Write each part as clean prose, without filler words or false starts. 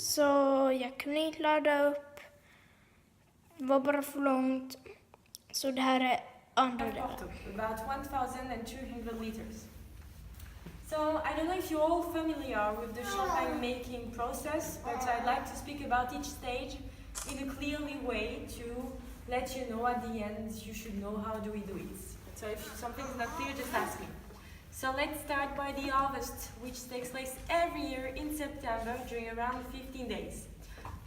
Så jag kunde inte ladda upp. Det var bara för långt. Så det här är andra delen. About 1,200 liters. So I don't know if you're all familiar with the champagne making process, but I'd like to speak about each stage in a clearly way to let you know at the end you should know how do we do it. So if something's not clear, just ask me. So let's start by the harvest, which takes place every year in September during around 15 days.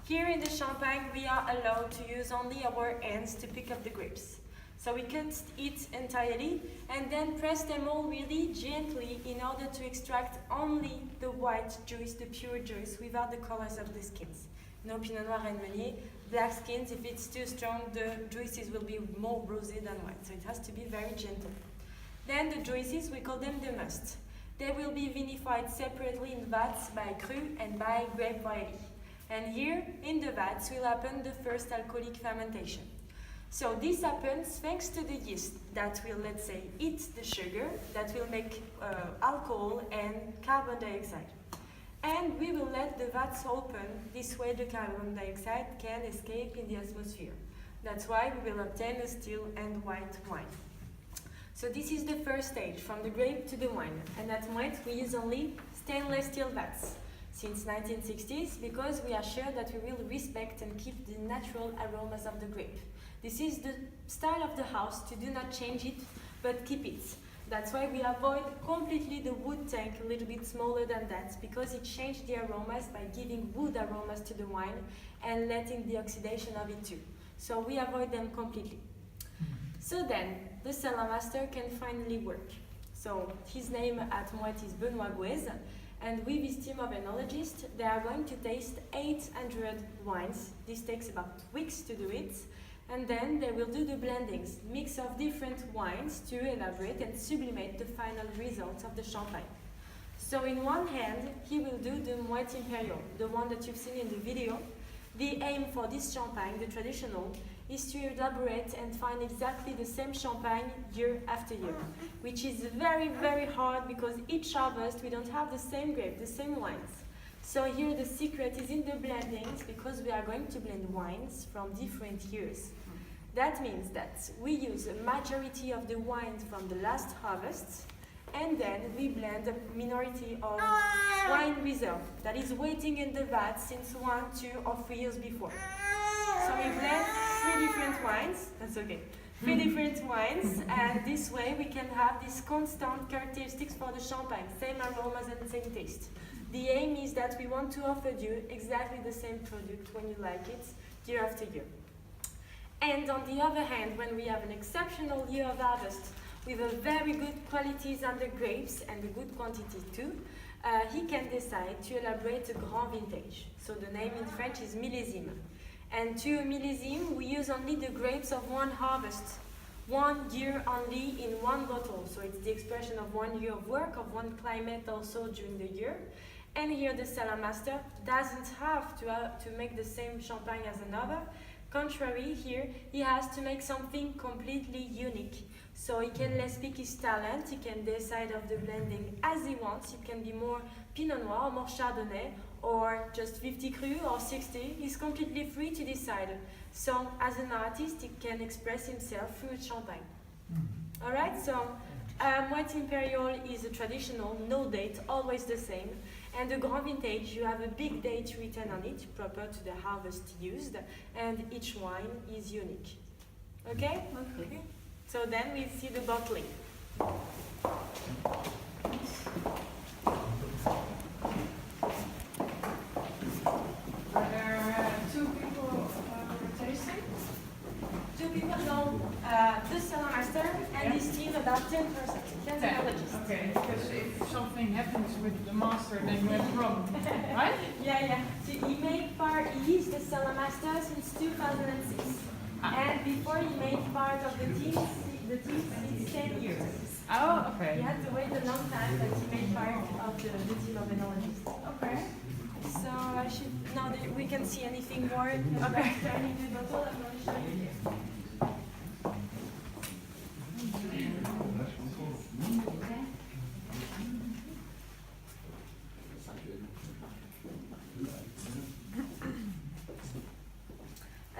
Here in the Champagne, we are allowed to use only our hands to pick up the grapes. So we cut it entirely and then press them all really gently in order to extract only the white juice, the pure juice, without the colors of the skins. No Pinot Noir and Meunier. Black skins, if it's too strong, the juices will be more rosy than white. So it has to be very gentle. Then the juices, we call them the must. They will be vinified separately in vats by cru and by grape variety. And here, in the vats, will happen the first alcoholic fermentation. So this happens thanks to the yeast that will, let's say, eat the sugar, that will make alcohol and carbon dioxide. And we will let the vats open, this way the carbon dioxide can escape in the atmosphere. That's why we will obtain a still and white wine. So this is the first stage, from the grape to the wine. And at Moët, we use only stainless steel vats since 1960s, because we are sure that we will respect and keep the natural aromas of the grape. This is the style of the house, to do not change it, but keep it. That's why we avoid completely the wood tank, a little bit smaller than that, because it changed the aromas by giving wood aromas to the wine and letting the oxidation of it too. So we avoid them completely. So then, the cellar master can finally work. So his name at Moët is Benoît Gouez, and with his team of enologists, they are going to taste 800 wines. This takes about weeks to do it. And then they will do the blendings, mix of different wines to elaborate and sublimate the final results of the champagne. So in one hand, he will do the Moët Imperial, the one that you've seen in the video. The aim for this champagne, the traditional, is to elaborate and find exactly the same champagne year after year, which is very, very hard because each harvest we don't have the same grape, the same wines. So here the secret is in the blendings, because we are going to blend wines from different years. That means that we use a majority of the wines from the last harvests, and then we blend a minority of wine reserve that is waiting in the vat since 1, 2 or 3 years before. So we blend 3 different wines, that's okay, 3 different wines, and this way we can have these constant characteristics for the champagne, same aromas and same taste. The aim is that we want to offer you exactly the same product when you like it, year after year. And on the other hand, when we have an exceptional year of harvest with a very good qualities on the grapes and a good quantity too, he can decide to elaborate a grand vintage. So the name in French is millésime. And to a millésime, we use only the grapes of one harvest, 1 year only in one bottle. So it's the expression of 1 year of work, of one climate also during the year. And here the cellar master doesn't have to make the same champagne as another. Contrary, here he has to make something completely unique. So he can let speak his talent, he can decide of the blending as he wants. It can be more Pinot Noir, more Chardonnay, or just 50 cru or 60. He's completely free to decide. So as an artist, he can express himself through champagne. Alright, so Moët Imperial is a traditional, no date, always the same. And the Grand Vintage, you have a big date written on it, proper to the harvest used, and each wine is unique. Okay? Okay. So then we see the bottling. Are there 2 people tasting? 2 people, no, the cellar master and his team, about 10%. 10 enologists. Okay, because if something happens with the master, then you have a problem, right? Yeah. So he is the cellar master since 2006. And before he made part of the team since 10 years. Oh, okay. He had to wait a long time, but he made part of the team of enologists. Okay. So I should, now that we can see anything more, okay. Turning the bottle, I'm going to show you here.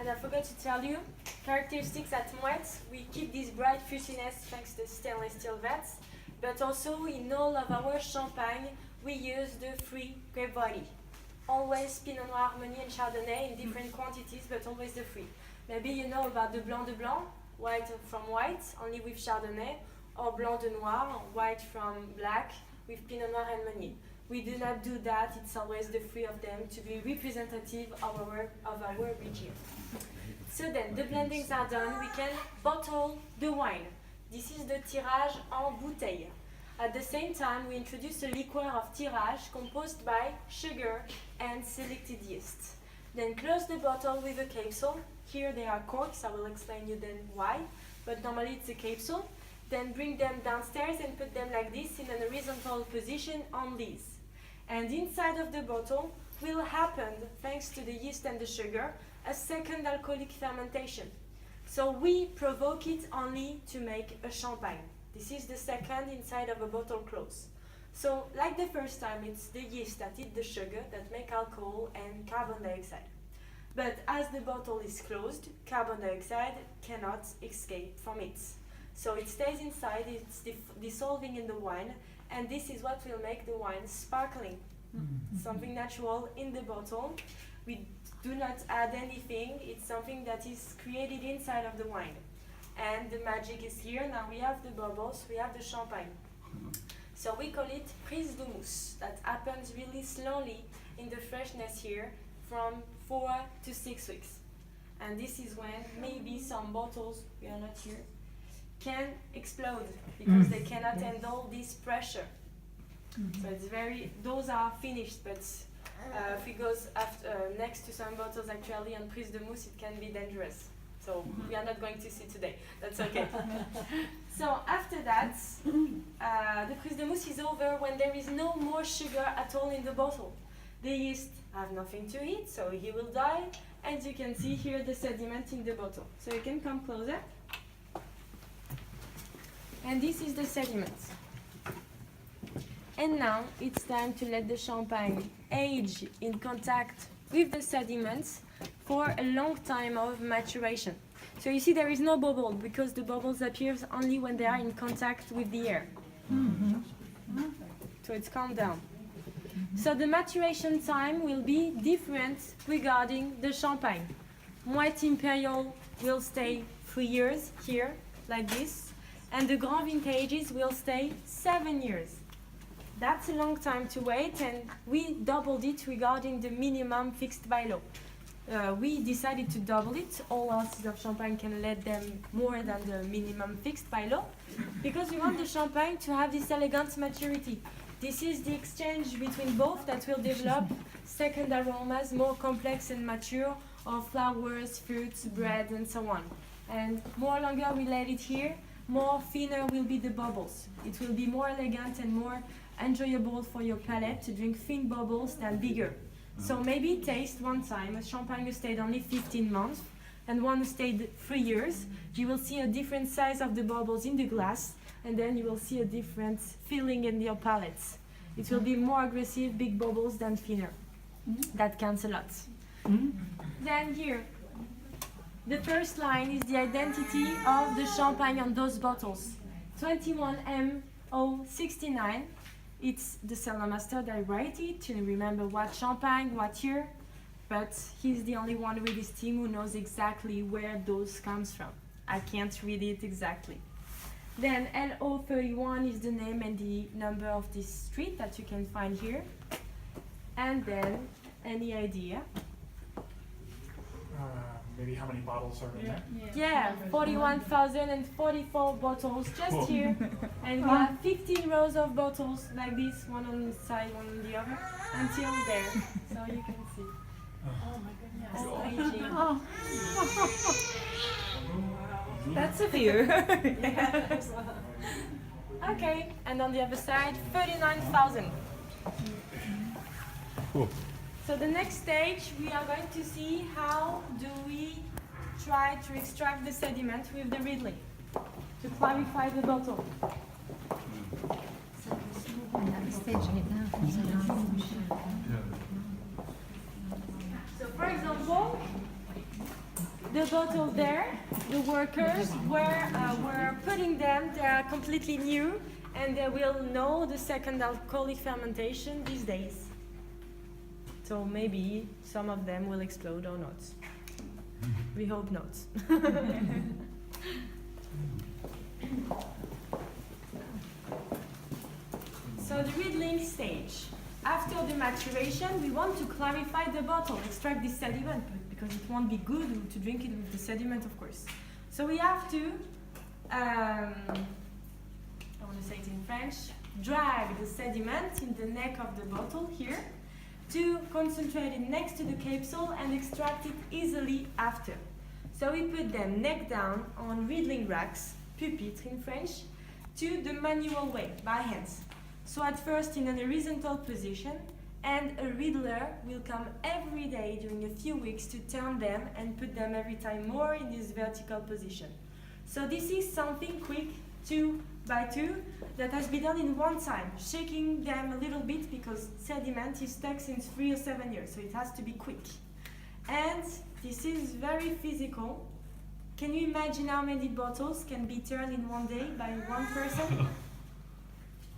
And I forgot to tell you, characteristics at Moët, we keep this bright fruitiness thanks to the stainless steel vats, but also in all of our champagne, we use the free grape variety. Always Pinot Noir, Meunier and Chardonnay in different quantities, but always the free. Maybe you know about the Blanc de Blanc, white from white, only with Chardonnay, or Blanc de Noir, white from black, with Pinot Noir and Meunier. We do not do that, it's always the three of them to be representative of our region. So then, the blendings are done, we can bottle the wine. This is the tirage en bouteille. At the same time, we introduce a liqueur of tirage composed by sugar and selected yeast. Then close the bottle with a capsule. Here they are corks, I will explain you then why, but normally it's a capsule. Then bring them downstairs and put them like this in an horizontal position on these. And inside of the bottle will happen, thanks to the yeast and the sugar, a second alcoholic fermentation. So we provoke it only to make a champagne. This is the second inside of a bottle close. So like the first time, it's the yeast that eat the sugar that make alcohol and carbon dioxide. But as the bottle is closed, carbon dioxide cannot escape from it. So it stays inside, it's dissolving in the wine, and this is what will make the wine sparkling. Something natural in the bottle. We do not add anything, it's something that is created inside of the wine. And the magic is here, now we have the bubbles, we have the champagne. So we call it prise de mousse. That happens really slowly in the freshness here from 4 to 6 weeks. And this is when maybe some bottles, we are not here, can explode because they cannot handle this pressure. So it's those are finished, but if it goes next to some bottles actually on prise de mousse, it can be dangerous. So we are not going to see today, that's okay. So after that, the prise de mousse is over when there is no more sugar at all in the bottle. The yeast have nothing to eat, so he will die, and you can see here the sediment in the bottle. So you can come closer. And this is the sediment. And now it's time to let the champagne age in contact with the sediments for a long time of maturation. So you see there is no bubble because the bubbles appears only when they are in contact with the air. So it's calmed down. So the maturation time will be different regarding the champagne. Moët Imperial will stay 3 years here, like this, and the Grand Vintages will stay 7 years. That's a long time to wait, and we doubled it regarding the minimum fixed by law. We decided to double it. All houses of champagne can let them more than the minimum fixed by law, because we want the champagne to have this elegant maturity. This is the exchange between both that will develop second aromas, more complex and mature, of flowers, fruits, bread, and so on. And more longer we let it here, more thinner will be the bubbles. It will be more elegant and more enjoyable for your palate to drink thin bubbles than bigger. So maybe taste one time a champagne who stayed only 15 months and one who stayed 3 years. You will see a different size of the bubbles in the glass, and then you will see a different feeling in your palate. It will be more aggressive, big bubbles than thinner. That counts a lot. Then here, the first line is the identity of the champagne on those bottles. 21M069. It's the cellar master that write it to remember what champagne, what year, but he's the only one with his team who knows exactly where those comes from. I can't read it exactly. Then LO31 is the name and the number of this street that you can find here. And then any idea? Maybe how many bottles are in there? Yeah, 41,044 bottles just here. And we have 15 rows of bottles like this, one on this side, one on the other, until there. So you can see. Oh my goodness. All aging. That's a few. Okay, and on the other side, 39,000. Cool. So the next stage, we are going to see how do we try to extract the sediment with the riddling to clarify the bottle. So for example, the bottle there, the workers were putting them. They are completely new, and they will know the second alcoholic fermentation these days. So maybe some of them will explode or not. We hope not. So the riddling stage. After the maturation, we want to clarify the bottle, extract the sediment, because it won't be good to drink it with the sediment, of course. So we have to, I want to say it in French, drag the sediment in the neck of the bottle here to concentrate it next to the capsule and extract it easily after. So we put them neck down on riddling racks, pupitre in French, to the manual way, by hands. So at first in an horizontal position, and a riddler will come every day during a few weeks to turn them and put them every time more in this vertical position. So this is something quick, 2 by 2, that has been done in one time, shaking them a little bit because sediment is stuck since 3 or 7 years, so it has to be quick. And this is very physical. Can you imagine how many bottles can be turned in one day by one person?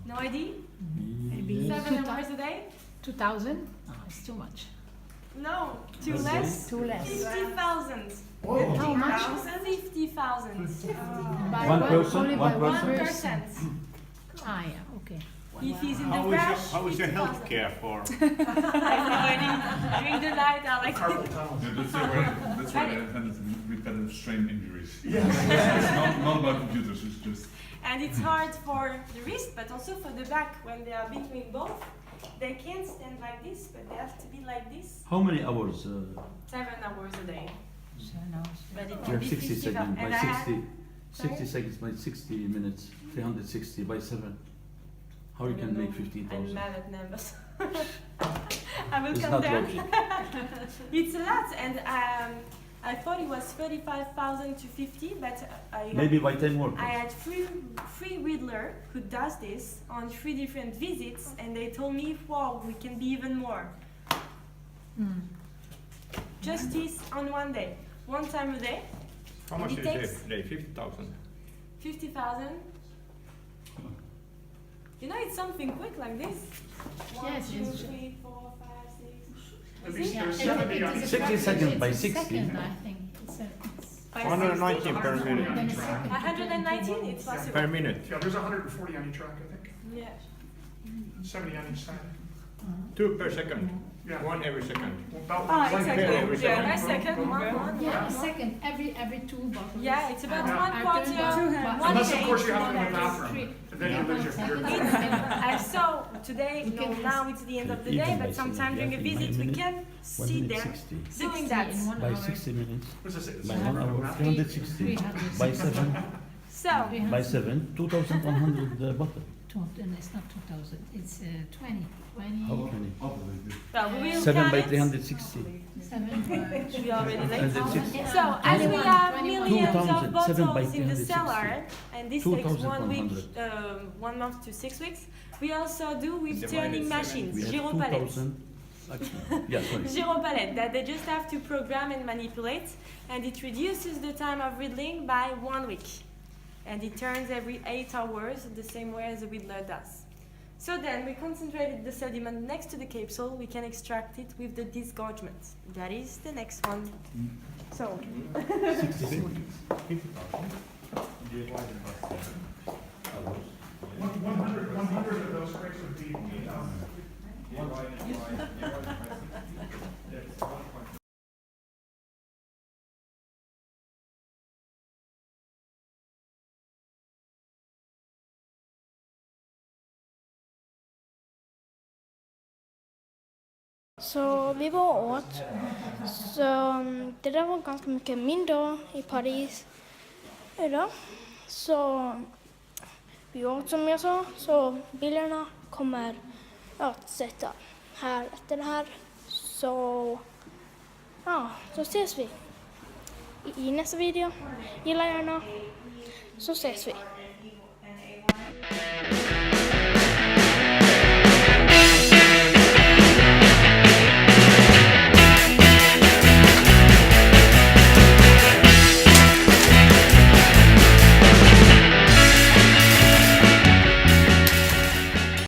No idea? Maybe 7 hours a day? 2,000? No, it's too much. No, two less. 50,000. How much? 50,000. By One person? Only One by person? 1%. Ah, yeah, okay. If he's in the How crash, is your 50,000. health care for? During the night, I like Carpal tunnel. Yeah, that's where they handle repetitive strain injuries. Yes. It's not about computers, it's just... And it's hard for the wrist, but also for the back. When they are between both, they can't stand like this, but they have to be like this. How many hours? 7 hours a day. 7 hours. But it You can have be 60 50 seconds and by I had- 60. 60 Sorry? seconds by 60 minutes. 360 by 7. How you I can don't make know. I'm 15,000? mad at numbers. I will It's come not down. logic. It's a lot, and I thought it was 35,000 to 50, but Maybe by 10 workers. I had three riddler who does this on 3 different visits, and they told me, wow, we can be even more. Just this on one day, one time a day, How much It do you takes- save a day? 50,000. 50,000. You know, it's something quick like this. 1, Yes, 2, it's- 3, 4, 5, 6. At Is least it? there's Yeah, 70 on it's each a 60 track. seconds by It's a 60. second, I think. It's By 119 per minute. then a second. 119, it's possible. Per minute. Yeah, there's 140 on each track, I think. Yeah. 70 on each side. 2 per second. Yeah. 1 every second. About Ah, one exactly. pair every Yeah, second. a second, one. Yeah, a second. Every 2 bottles. Yeah, it's about Yeah. 1 quarter. One Unless, of day, course, you have to one go to the day. bathroom, and then you lose your beer. I saw today, You no, can now it's the end of the Even day, by but sometime during a 60, visit we 9 can 1 see minute them 60. doing that. In 1 By hour. 60 minutes. What's this? It's By a 1 hour, 360. 300. By 7. So, By 7, 2,100 bottles. It's not 2,000. It's 20. 20. How many? well, we will 7 count by it. 360. 7 by We already late. 360. So, as we 21, have 21. millions 2,000, of 7 by bottles in the 360. cellar, and this takes 1 week, 2,100. 1 month to 6 weeks, we also do with Divided turning 7. machines, We have gyro pallets. 2,000. Actually, yeah, sorry. Gyro palette that they just have to program and manipulate, and it reduces the time of riddling by 1 week. And it turns every 8 hours the same way as a riddler does. So then we concentrated the sediment next to the capsule, we can extract it with the disgorgement. That is the next one. So, 60 seconds. 100 of those crates would be 8,000. Så vi var och åt. Så det där var ganska mycket min dag i Paris idag. Så vi åt som jag sa. Så bilderna kommer att sätta här efter det här. Så ja, så ses vi i nästa video. Gilla gärna. Så ses vi.